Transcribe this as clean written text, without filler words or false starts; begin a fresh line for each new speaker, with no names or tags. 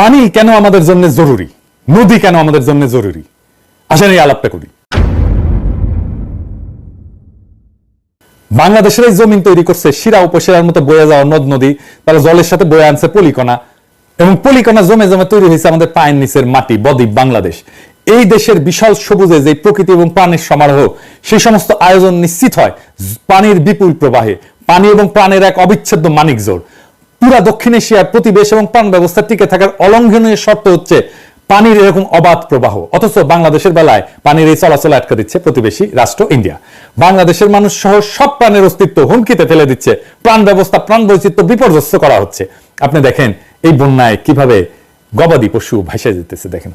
পানি কেন আমাদের জন্য জরুরি, নদী কেন আমাদের জন্য জরুরি, আসেন এই আলাপটা করি। বাংলাদেশের এই জমিন তৈরি করছে শিরা উপশিরার মতো বয়ে যাওয়া নদ নদী, তারা জলের সাথে বয়ে আনছে পলিকণা, এবং পলিকণা জমে জমে তৈরি হয়েছে আমাদের পায়ের নিচের মাটি, বদ্বীপ বাংলাদেশ। এই দেশের বিশাল সবুজে যে প্রকৃতি এবং প্রাণের সমারোহ, সেই সমস্ত আয়োজন নিশ্চিত হয় পানির বিপুল প্রবাহে। পানি এবং প্রাণের এক অবিচ্ছেদ্য মানিক জোড়। পুরা দক্ষিণ এশিয়ার প্রতিবেশ এবং প্রাণ ব্যবস্থা টিকে থাকার অলঙ্ঘনীয় শর্ত হচ্ছে পানির এরকম অবাধ প্রবাহ। অথচ বাংলাদেশের বেলায় পানির এই চলাচল আটকে দিচ্ছে প্রতিবেশী রাষ্ট্র ইন্ডিয়া। বাংলাদেশের মানুষ সহ সব প্রাণের অস্তিত্ব হুমকিতে ফেলে দিচ্ছে, প্রাণ ব্যবস্থা, প্রাণ বৈচিত্র্য বিপর্যস্ত করা হচ্ছে। আপনি দেখেন এই বন্যায় কিভাবে গবাদি পশু ভেসে যেতেছে, দেখেন।